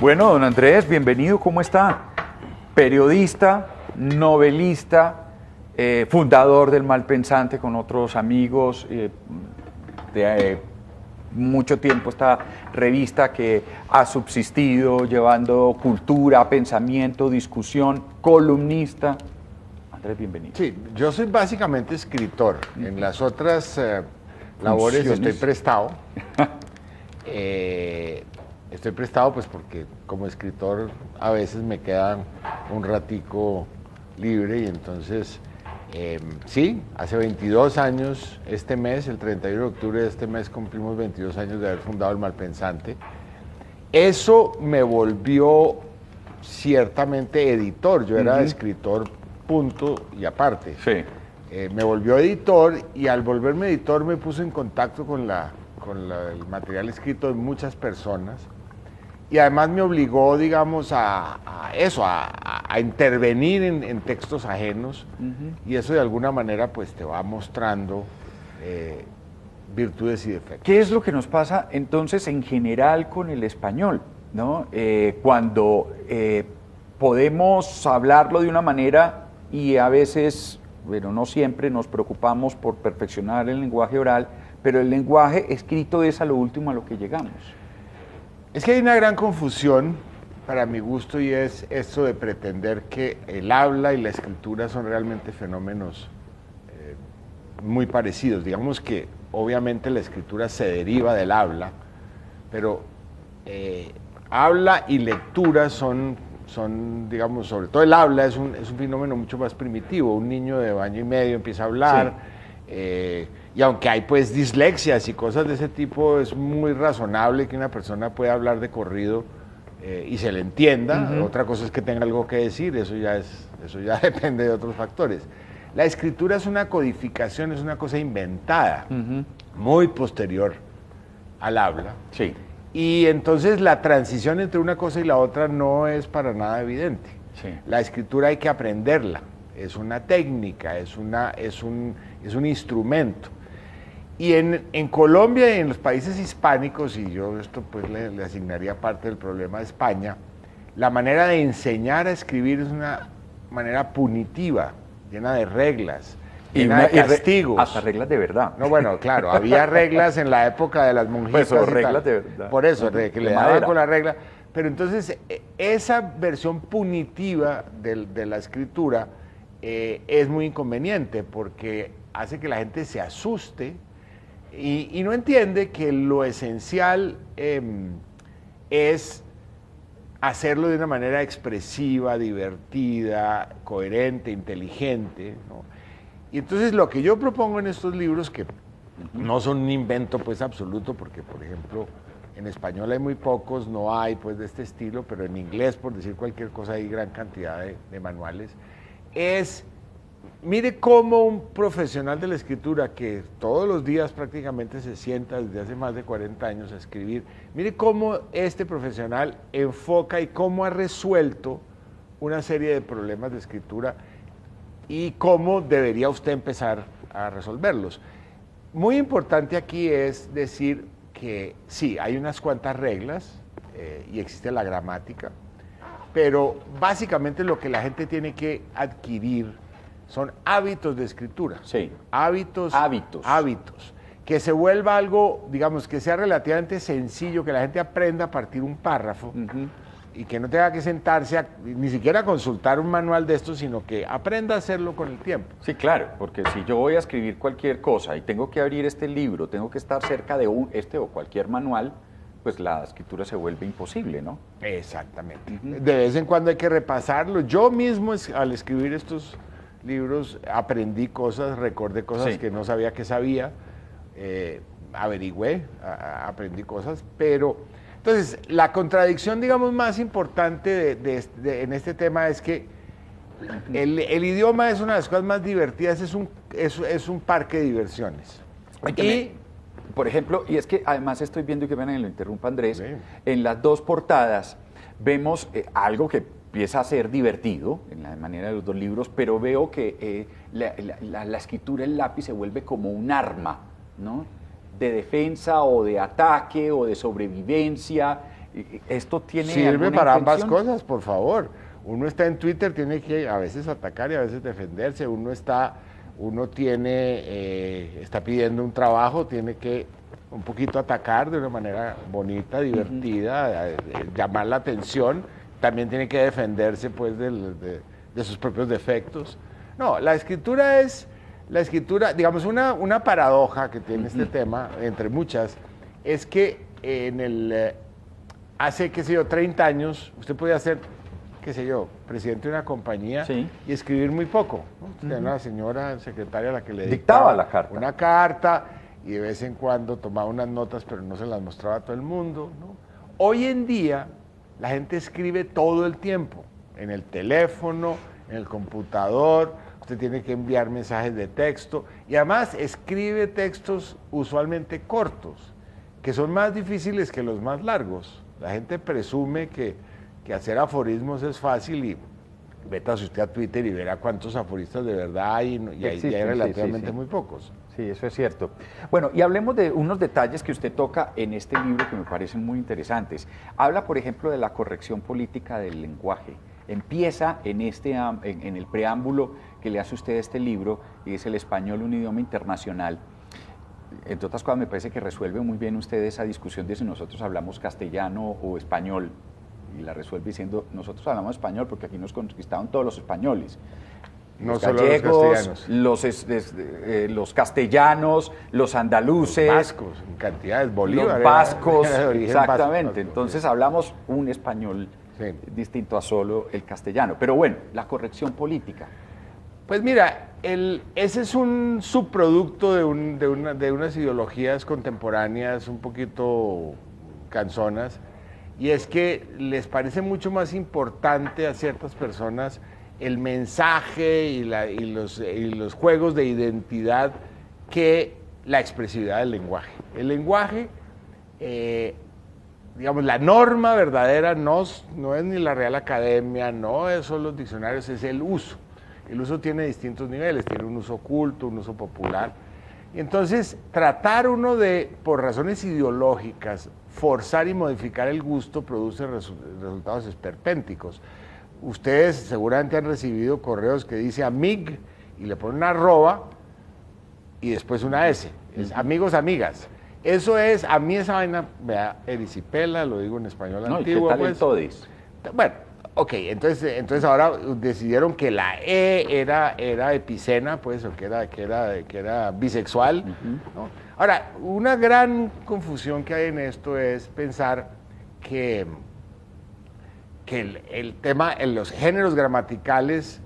Bueno, don Andrés, bienvenido, ¿cómo está? Periodista, novelista, fundador del Malpensante con otros amigos, de mucho tiempo esta revista que ha subsistido llevando cultura, pensamiento, discusión, columnista. Andrés, bienvenido. Sí, yo soy básicamente escritor. En las otras labores estoy prestado. Estoy prestado pues porque como escritor a veces me queda un ratico libre y entonces sí, hace 22 años este mes, el 31 de octubre de este mes cumplimos 22 años de haber fundado el Malpensante. Eso me volvió ciertamente editor, yo era escritor punto y aparte. Sí. Me volvió editor y al volverme editor me puso en contacto con el material escrito de muchas personas y además me obligó, digamos, a intervenir en textos ajenos y eso de alguna manera pues te va mostrando virtudes y defectos. ¿Qué es lo que nos pasa entonces en general con el español, ¿no? Cuando podemos hablarlo de una manera y a veces, bueno, no siempre nos preocupamos por perfeccionar el lenguaje oral, pero el lenguaje escrito es a lo último a lo que llegamos. Es que hay una gran confusión para mi gusto y es esto de pretender que el habla y la escritura son realmente fenómenos muy parecidos. Digamos que obviamente la escritura se deriva del habla, pero habla y lectura son, digamos, sobre todo el habla es un fenómeno mucho más primitivo. Un niño de año y medio empieza a hablar, y aunque hay pues dislexias y cosas de ese tipo, es muy razonable que una persona pueda hablar de corrido y se le entienda. Otra cosa es que tenga algo que decir, eso ya depende de otros factores. La escritura es una codificación, es una cosa inventada, muy posterior al habla. Sí. Y entonces la transición entre una cosa y la otra no es para nada evidente. Sí. La escritura hay que aprenderla, es una técnica, es un instrumento. Y en Colombia y en los países hispánicos, y yo esto pues le asignaría parte del problema de España, la manera de enseñar a escribir es una manera punitiva, llena de reglas, llena de castigos. Hasta reglas de verdad. No, bueno, claro, había reglas en la época de las monjitas. Pues, y reglas tal. de verdad. Por eso, que le daban madera. con la regla. Pero entonces, esa versión punitiva de la escritura es muy inconveniente porque hace que la gente se asuste y no entiende que lo esencial es hacerlo de una manera expresiva, divertida, coherente, inteligente, ¿no? Y entonces lo que yo propongo en estos libros, que no son un invento pues absoluto, porque por ejemplo en español hay muy pocos, no hay pues de este estilo, pero en inglés, por decir cualquier cosa, hay gran cantidad de manuales, mire cómo un profesional de la escritura que todos los días prácticamente se sienta desde hace más de 40 años a escribir, mire cómo este profesional enfoca y cómo ha resuelto una serie de problemas de escritura y cómo debería usted empezar a resolverlos. Muy importante aquí es decir que sí, hay unas cuantas reglas y existe la gramática, pero básicamente lo que la gente tiene que adquirir son hábitos de escritura. Sí. Hábitos. Que se vuelva algo, digamos, que sea relativamente sencillo, que la gente aprenda a partir un párrafo y que no tenga que sentarse ni siquiera a consultar un manual de esto, sino que aprenda a hacerlo con el tiempo. Sí, claro, porque si yo voy a escribir cualquier cosa y tengo que abrir este libro, tengo que estar cerca de este o cualquier manual, pues la escritura se vuelve imposible, ¿no? Exactamente. De vez en cuando hay que repasarlo. Yo mismo al escribir estos libros aprendí cosas, recordé cosas que no sabía que sabía, averigüé, aprendí cosas, pero entonces la contradicción, digamos, más importante en este tema es que el idioma es una de las cosas más divertidas, es un parque de diversiones. Por ejemplo, y es que además estoy viendo, y que me lo interrumpa Andrés, Sí. en las dos portadas vemos algo que empieza a ser divertido, en la manera de los dos libros, pero veo que la escritura, el lápiz se vuelve como un arma, ¿no? De defensa o de ataque o de sobrevivencia. ¿Esto tiene Sirve alguna para ambas intención? cosas, por favor. Uno está en Twitter, tiene que a veces atacar y a veces defenderse. Está pidiendo un trabajo, tiene que un poquito atacar de una manera bonita, divertida, llamar la atención. También tiene que defenderse pues de sus propios defectos. No, la escritura, digamos, una paradoja que tiene este tema, entre muchas, es que hace, qué sé yo, 30 años, usted podía ser, qué sé yo, presidente de una compañía y escribir muy poco, ¿no? Tenía una señora secretaria a la que le dictaba la carta. Una carta y de vez en cuando tomaba unas notas, pero no se las mostraba a todo el mundo, ¿no? Hoy en día la gente escribe todo el tiempo, en el teléfono, en el computador, usted tiene que enviar mensajes de texto y además escribe textos usualmente cortos, que son más difíciles que los más largos. La gente presume que hacer aforismos es fácil y métase usted a Twitter y verá cuántos aforistas de verdad hay y hay relativamente muy pocos. Sí, eso es cierto. Bueno, y hablemos de unos detalles que usted toca en este libro que me parecen muy interesantes. Habla, por ejemplo, de la corrección política del lenguaje. Empieza en el preámbulo que le hace usted a este libro, y es el español, un idioma internacional. Entre otras cosas, me parece que resuelve muy bien usted esa discusión de si nosotros hablamos castellano o español, y la resuelve diciendo, nosotros hablamos español porque aquí nos conquistaron todos los españoles. Los gallegos, los castellanos, los andaluces, los vascos, en cantidades, Bolívar. Los vascos, exactamente. Vasco, entonces hablamos un español distinto a solo el castellano. Pero bueno, la corrección política. Pues mira, ese es un subproducto de unas ideologías contemporáneas un poquito canzonas, y es que les parece mucho más importante a ciertas personas el mensaje y los juegos de identidad que la expresividad del lenguaje. El lenguaje, digamos, la norma verdadera no es ni la Real Academia, no son los diccionarios, es el uso. El uso tiene distintos niveles, tiene un uso oculto, un uso popular. Y entonces, tratar uno de, por razones ideológicas, forzar y modificar el gusto produce resultados esperpénticos. Ustedes seguramente han recibido correos que dice amig y le ponen una arroba y después una S. Es amigos, amigas. Eso es, a mí esa vaina me da erisipela, lo digo en español antiguo. ¿Qué tal el todis? Bueno, ok, entonces ahora decidieron que la E era epicena, pues, o que era bisexual, ¿no? Ahora, una gran confusión que hay en esto es pensar que el tema, en los géneros gramaticales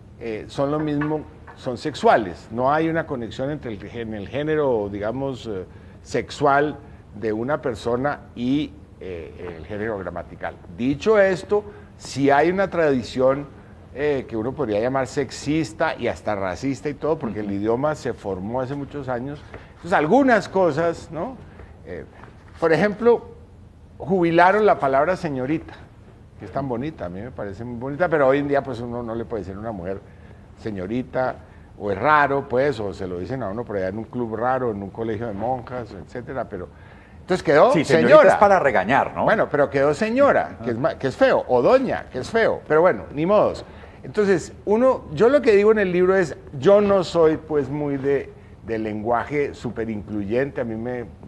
son lo mismo, son sexuales. No hay una conexión entre el género, digamos, sexual de una persona y el género gramatical. Dicho esto, sí hay una tradición que uno podría llamar sexista y hasta racista y todo, porque el idioma se formó hace muchos años. Entonces, algunas cosas, ¿no? Por ejemplo, jubilaron la palabra señorita, que es tan bonita, a mí me parece muy bonita, pero hoy en día pues uno no le puede decir a una mujer señorita, o es raro, pues, o se lo dicen a uno por allá en un club raro, en un colegio de monjas, etcétera, pero entonces quedó señora. Es para regañar, ¿no? Bueno, pero quedó señora, que es feo, o doña, que es feo, pero bueno, ni modos. Entonces, yo lo que digo en el libro es, yo no soy pues muy de lenguaje súper incluyente,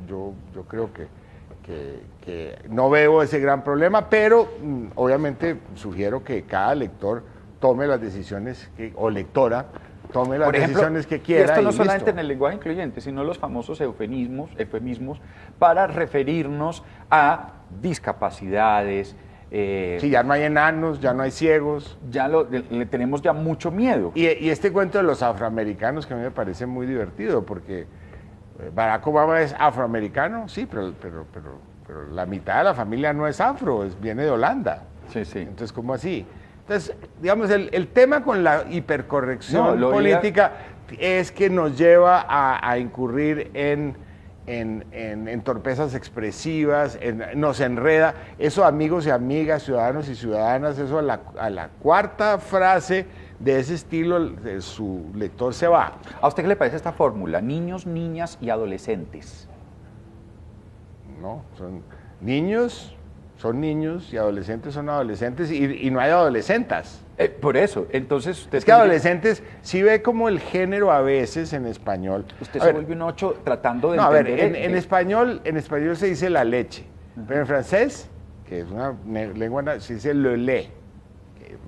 yo creo que no veo ese gran problema, pero obviamente sugiero que cada lector tome las decisiones, o lectora, tome las decisiones que quiera. Y esto no solamente en el lenguaje incluyente, sino los famosos eufemismos para referirnos a discapacidades. Sí, ya no hay enanos, ya no hay ciegos. Ya le tenemos ya mucho miedo. Y este cuento de los afroamericanos que a mí me parece muy divertido, porque Barack Obama es afroamericano, sí, pero la mitad de la familia no es afro, viene de Holanda. Sí, sí. Entonces, ¿cómo así? Entonces, digamos, el tema con la hipercorrección política es que nos lleva a incurrir en torpezas expresivas, nos enreda. Eso, amigos y amigas, ciudadanos y ciudadanas, eso a la cuarta frase de ese estilo, su lector se va. ¿A usted qué le parece esta fórmula? Niños, niñas y adolescentes. No, son niños, son niños y adolescentes son adolescentes y no hay adolescentas. Por eso, entonces usted Es que adolescentes sí ve como el género a veces en español. Usted se vuelve un 8 tratando de no, entender. A ver, en español se dice la leche, pero en francés, que es una lengua, se dice le lait,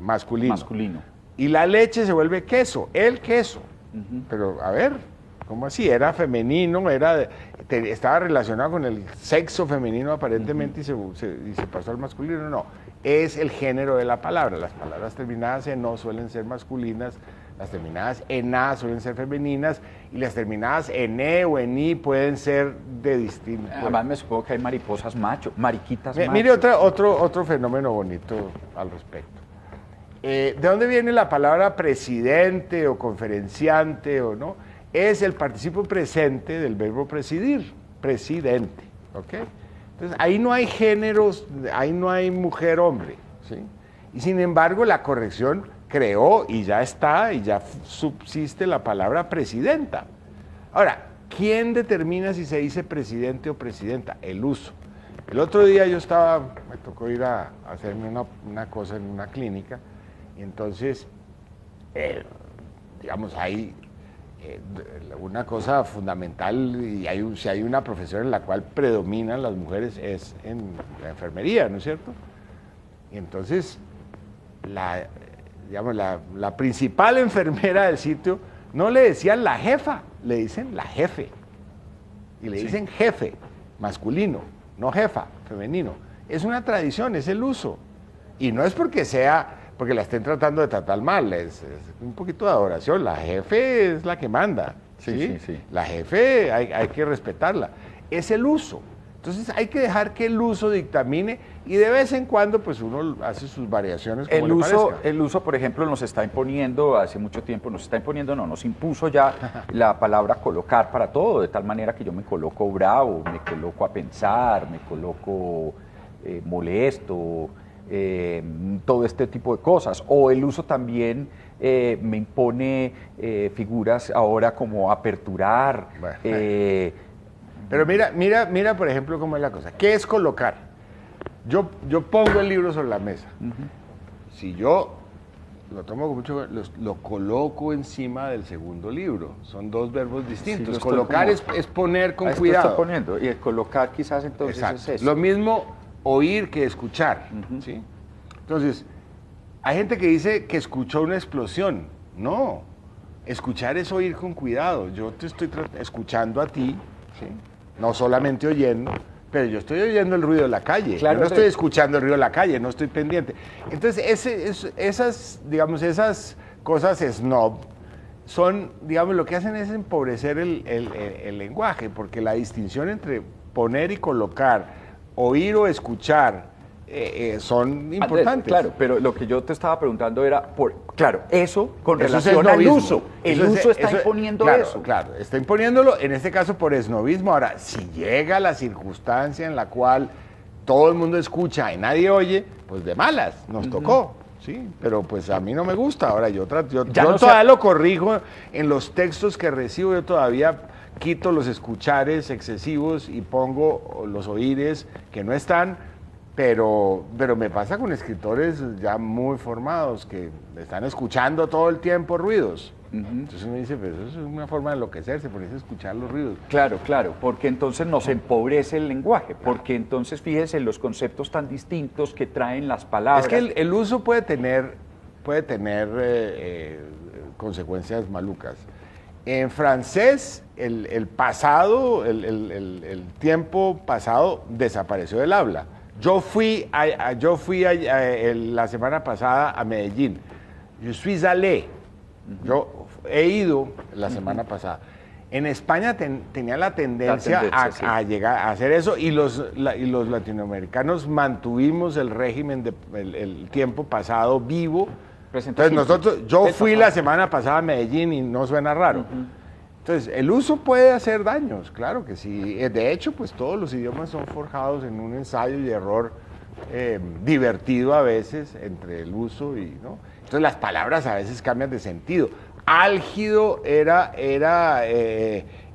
masculino. Y la leche se vuelve queso, el queso. Pero, a ver, ¿cómo así? Era femenino, estaba relacionado con el sexo femenino aparentemente y se pasó al masculino. No, es el género de la palabra. Las palabras terminadas en O suelen ser masculinas, las terminadas en A suelen ser femeninas y las terminadas en E o en I pueden ser de distinto. Además me supongo que hay mariposas macho, mariquitas macho. Mire otro fenómeno bonito al respecto. ¿De dónde viene la palabra presidente o conferenciante o no? Es el participio presente del verbo presidir, presidente, ¿ok? Entonces, ahí no hay géneros, ahí no hay mujer-hombre, ¿sí? Y sin embargo, la corrección creó y ya está, y ya subsiste la palabra presidenta. Ahora, ¿quién determina si se dice presidente o presidenta? El uso. El otro día me tocó ir a hacerme una cosa en una clínica, y entonces, digamos, hay una cosa fundamental, y si hay una profesión en la cual predominan las mujeres es en la enfermería, ¿no es cierto? Y entonces, la principal enfermera del sitio no le decían la jefa, le dicen la jefe. Y le dicen jefe, masculino, no jefa, femenino. Es una tradición, es el uso. Y no es porque la estén tratando de tratar mal, es un poquito de adoración. La jefe es la que manda, ¿sí? La jefe hay que respetarla. Es el uso. Entonces hay que dejar que el uso dictamine y de vez en cuando pues uno hace sus variaciones como le parezca. El uso, por ejemplo, nos está imponiendo, hace mucho tiempo nos impuso ya la palabra colocar para todo, de tal manera que yo me coloco bravo, me coloco a pensar, me coloco molesto, todo este tipo de cosas. O el uso también me impone figuras ahora como aperturar. Bueno. Pero mira, por ejemplo, cómo es la cosa. ¿Qué es colocar? Yo pongo el libro sobre la mesa. Si yo lo tomo con mucho, lo coloco encima del segundo libro. Son dos verbos distintos. Sí, colocar es poner con cuidado. Está poniendo. Y el colocar quizás entonces es eso. Lo mismo oír que escuchar. ¿Sí? Entonces, hay gente que dice que escuchó una explosión. No. Escuchar es oír con cuidado. Yo te estoy escuchando a ti, ¿sí? No solamente oyendo, pero yo estoy oyendo el ruido de la calle. Claro, yo no estoy escuchando el ruido de la calle, no estoy pendiente. Entonces, esas cosas snob son, digamos, lo que hacen es empobrecer el lenguaje, porque la distinción entre poner y colocar, oír o escuchar, son importantes. Claro, pero lo que yo te estaba preguntando era, eso con relación al uso. El uso está imponiendo eso. Claro, está imponiéndolo, en este caso por esnovismo. Ahora, si llega la circunstancia en la cual todo el mundo escucha y nadie oye, pues de malas, nos tocó. Sí, pero pues a mí no me gusta. Ahora yo todavía lo corrijo en los textos que recibo, yo todavía quito los escuchares excesivos y pongo los oíres que no están. Pero me pasa con escritores ya muy formados que están escuchando todo el tiempo ruidos. Entonces uno dice, pero eso es una forma de enloquecerse, por eso escuchar los ruidos. Claro, porque entonces nos empobrece el lenguaje, porque entonces fíjese en los conceptos tan distintos que traen las palabras. Es que el uso puede tener consecuencias malucas. En francés, el pasado, el tiempo pasado desapareció del habla. Yo fui la semana pasada a Medellín. Je suis allé. Yo he ido la semana pasada. En España tenía la tendencia a llegar a hacer eso y los latinoamericanos mantuvimos el régimen el tiempo pasado vivo. Entonces yo fui la semana pasada a Medellín y no suena raro. Entonces, el uso puede hacer daños, claro que sí. De hecho, pues todos los idiomas son forjados en un ensayo y error divertido a veces entre el uso y, ¿no? Entonces, las palabras a veces cambian de sentido. Álgido era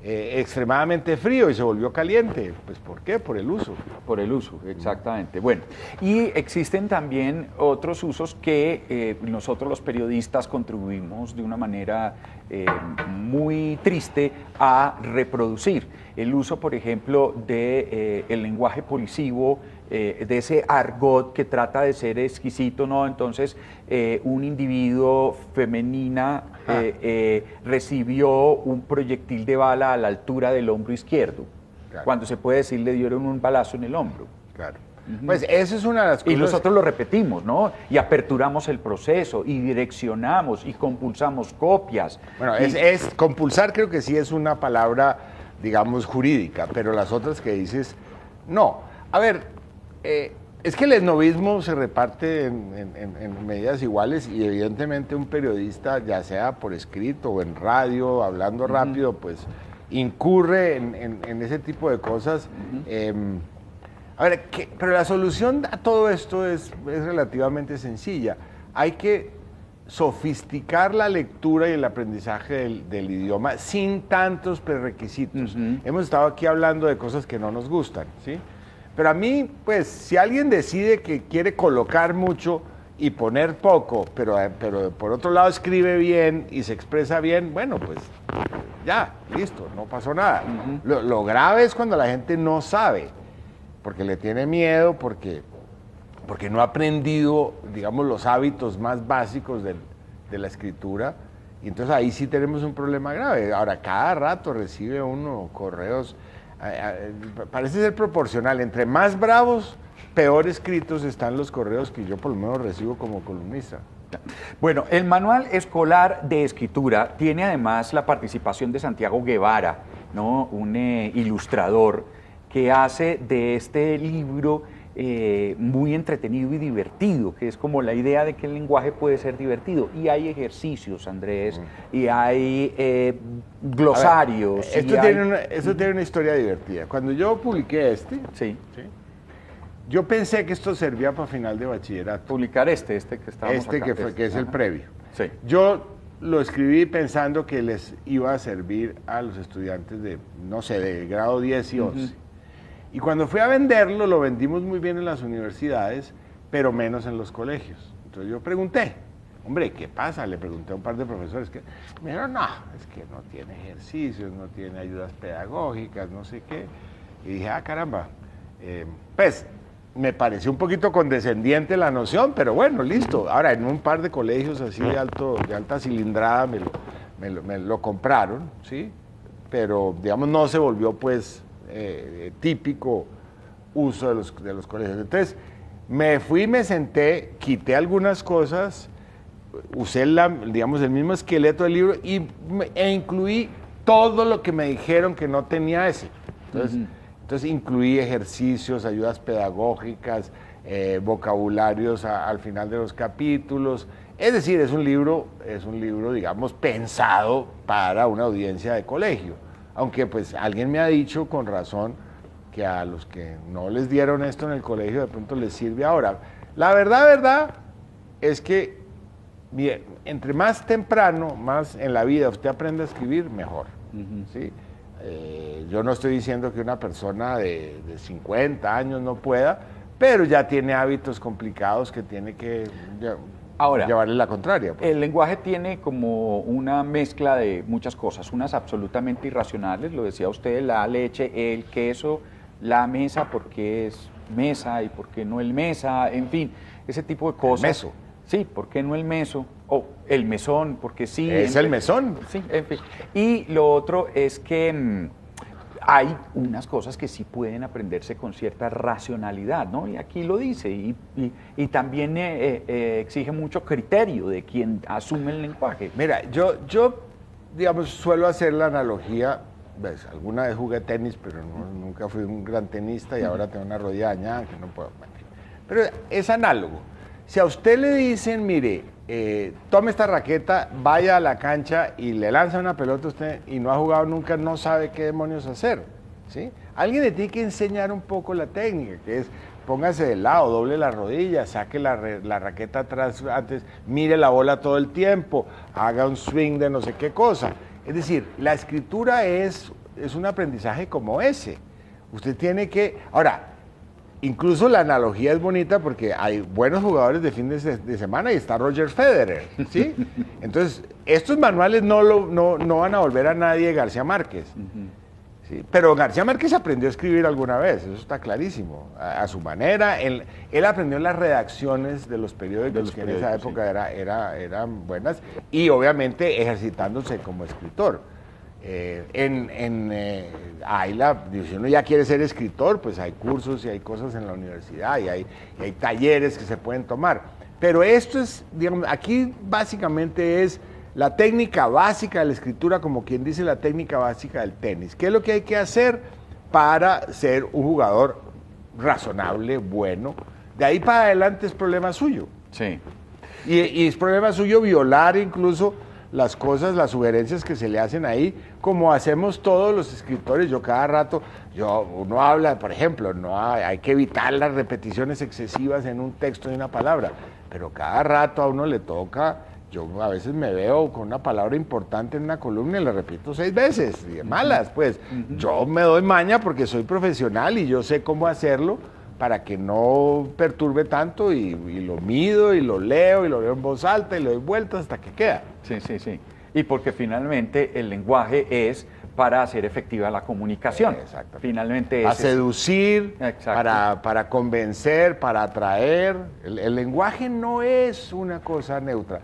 extremadamente frío y se volvió caliente. Pues ¿por qué? Por el uso. Por el uso, exactamente. Bueno, y existen también otros usos que nosotros los periodistas contribuimos de una manera muy triste a reproducir. El uso, por ejemplo, de el lenguaje policivo, de ese argot que trata de ser exquisito, ¿no? Entonces, un individuo femenina recibió un proyectil de bala a la altura del hombro izquierdo, claro, cuando se puede decir le dieron un balazo en el hombro. Claro. Pues eso es una de las cosas. Y nosotros lo repetimos, ¿no? Y aperturamos el proceso, y direccionamos, y compulsamos copias. Bueno, compulsar creo que sí es una palabra, digamos, jurídica, pero las otras que dices, no. A ver, es que el esnovismo se reparte en medidas iguales y evidentemente un periodista, ya sea por escrito o en radio, hablando rápido, pues incurre en ese tipo de cosas. A ver, pero la solución a todo esto es relativamente sencilla. Hay que sofisticar la lectura y el aprendizaje del idioma sin tantos prerequisitos. Hemos estado aquí hablando de cosas que no nos gustan, ¿sí? Pero a mí, pues, si alguien decide que quiere colocar mucho y poner poco, pero por otro lado escribe bien y se expresa bien, bueno, pues ya, listo, no pasó nada. Lo grave es cuando la gente no sabe, porque le tiene miedo, porque no ha aprendido, digamos, los hábitos más básicos de la escritura, y entonces ahí sí tenemos un problema grave. Ahora, cada rato recibe uno correos, parece ser proporcional, entre más bravos, peor escritos están los correos que yo por lo menos recibo como columnista. Bueno, el Manual Escolar de Escritura tiene además la participación de Santiago Guevara, ¿no? Un ilustrador que hace de este libro muy entretenido y divertido, que es como la idea de que el lenguaje puede ser divertido. Y hay ejercicios, Andrés, y hay glosarios. Ver, esto tiene una historia divertida. Cuando yo publiqué ¿sí? Yo pensé que esto servía para final de bachillerato. Publicar que estábamos acá. Que es el previo. Sí. Yo lo escribí pensando que les iba a servir a los estudiantes de, no sé, de grado 10 y 11. Y cuando fui a venderlo, lo vendimos muy bien en las universidades, pero menos en los colegios. Entonces yo pregunté, hombre, ¿qué pasa? Le pregunté a un par de profesores que me dijeron, no, es que no tiene ejercicios, no tiene ayudas pedagógicas, no sé qué. Y dije, caramba, pues me pareció un poquito condescendiente la noción, pero bueno, listo. Ahora, en un par de colegios así de alta cilindrada me lo compraron, ¿sí? Pero, digamos, no se volvió, pues, típico uso de los colegios. Entonces, me fui, me senté, quité algunas cosas, usé digamos, el mismo esqueleto del libro e incluí todo lo que me dijeron que no tenía ese. Entonces incluí ejercicios, ayudas pedagógicas, vocabularios al final de los capítulos. Es decir, es un libro, digamos, pensado para una audiencia de colegio. Aunque pues alguien me ha dicho con razón que a los que no les dieron esto en el colegio de pronto les sirve ahora. La verdad es que entre más temprano, más en la vida usted aprende a escribir, mejor. ¿Sí? Yo no estoy diciendo que una persona de 50 años no pueda, pero ya tiene hábitos complicados que tiene que llevarle la contraria. Pues. El lenguaje tiene como una mezcla de muchas cosas, unas absolutamente irracionales, lo decía usted, la leche, el queso, la mesa, porque es mesa y por qué no el mesa, en fin, ese tipo de cosas. El meso. Sí, ¿por qué no el meso? O el mesón, porque sí. Es el mesón. Sí, en fin. Y lo otro es que hay unas cosas que sí pueden aprenderse con cierta racionalidad, ¿no? Y aquí lo dice, y también exige mucho criterio de quien asume el lenguaje. Mira, yo digamos, suelo hacer la analogía, ¿ves? Alguna vez jugué tenis, pero nunca fui un gran tenista y ahora tengo una rodilla dañada que no puedo. Pero es análogo. Si a usted le dicen, mire, tome esta raqueta, vaya a la cancha y le lanza una pelota a usted y no ha jugado nunca, no sabe qué demonios hacer, ¿sí? Alguien le tiene que enseñar un poco la técnica, que es póngase de lado, doble la rodilla, saque la raqueta atrás antes, mire la bola todo el tiempo, haga un swing de no sé qué cosa. Es decir, la escritura es, es un aprendizaje como ese. Usted tiene que... Ahora, incluso la analogía es bonita porque hay buenos jugadores de fin de semana y está Roger Federer, ¿sí? Entonces, estos manuales no van a volver a nadie García Márquez. ¿Sí? Pero García Márquez aprendió a escribir alguna vez, eso está clarísimo, a su manera. Él aprendió las redacciones de los periódicos, que en esa época eran buenas, y obviamente ejercitándose como escritor. Si uno ya quiere ser escritor, pues hay cursos y hay cosas en la universidad y hay talleres que se pueden tomar. Pero esto es, digamos, aquí básicamente es la técnica básica de la escritura, como quien dice la técnica básica del tenis. ¿Qué es lo que hay que hacer para ser un jugador razonable, bueno? De ahí para adelante es problema suyo. Sí. Y es problema suyo violar incluso las cosas, las sugerencias que se le hacen ahí, como hacemos todos los escritores. Yo cada rato, uno habla, por ejemplo, hay que evitar las repeticiones excesivas en un texto de una palabra, pero cada rato a uno le toca. Yo a veces me veo con una palabra importante en una columna y la repito 6 veces, y de malas, pues. Yo me doy maña porque soy profesional y yo sé cómo hacerlo para que no perturbe tanto, y lo mido y lo leo en voz alta y le doy vueltas hasta que queda. Sí, sí, sí. Y porque finalmente el lenguaje es para hacer efectiva la comunicación. Exacto. Finalmente a seducir, exacto, para convencer, para atraer. El lenguaje no es una cosa neutra.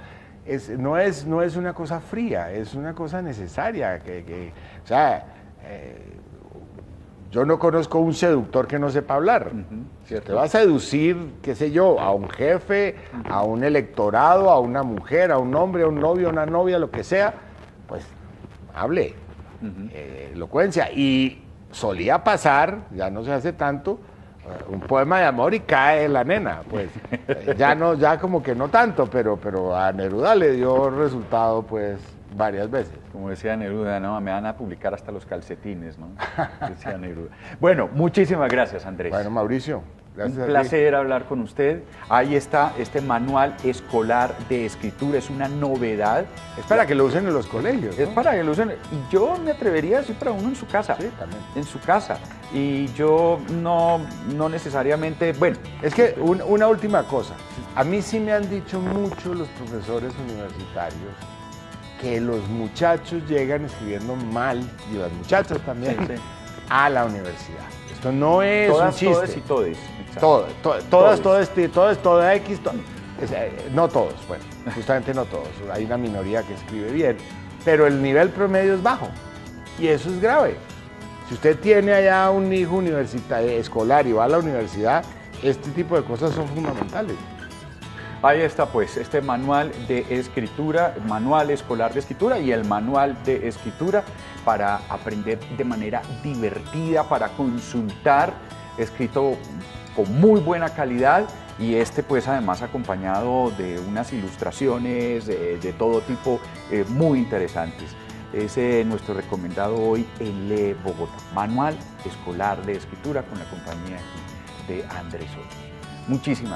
No es una cosa fría, es una cosa necesaria. O sea, yo no conozco un seductor que no sepa hablar. Si te va a seducir, qué sé yo, a un jefe, a un electorado, a una mujer, a un hombre, a un novio, a una novia, lo que sea, pues hable. Elocuencia. Y solía pasar, ya no se hace tanto, un poema de amor y cae la nena, pues ya como que no tanto, pero a Neruda le dio resultado pues varias veces. Como decía Neruda, no, me van a publicar hasta los calcetines, ¿no? Decía Neruda. Bueno, muchísimas gracias, Andrés. Bueno, Mauricio, gracias. Un placer hablar con usted. Ahí está este manual escolar de escritura, es una novedad. Es para que lo usen en los colegios, ¿no? Es para que lo usen, y yo me atrevería a decir para uno en su casa. Sí, también. En su casa. Y yo no necesariamente, bueno. Es que una última cosa, a mí sí me han dicho mucho los profesores universitarios que los muchachos llegan escribiendo mal, y las muchachas también, sí, a la universidad. Esto no es un chiste. Todas y todes. Toda X, no todos, bueno, justamente no todos. Hay una minoría que escribe bien, pero el nivel promedio es bajo, y eso es grave. Si usted tiene allá un hijo universitario, escolar, y va a la universidad, este tipo de cosas son fundamentales. Ahí está pues este manual de escritura, manual escolar de escritura y el manual de escritura para aprender de manera divertida, para consultar, escrito con muy buena calidad, y pues además acompañado de unas ilustraciones de todo tipo muy interesantes. Es nuestro recomendado hoy en Le Bogotá, manual escolar de escritura con la compañía de Andrés Oll. Muchísimas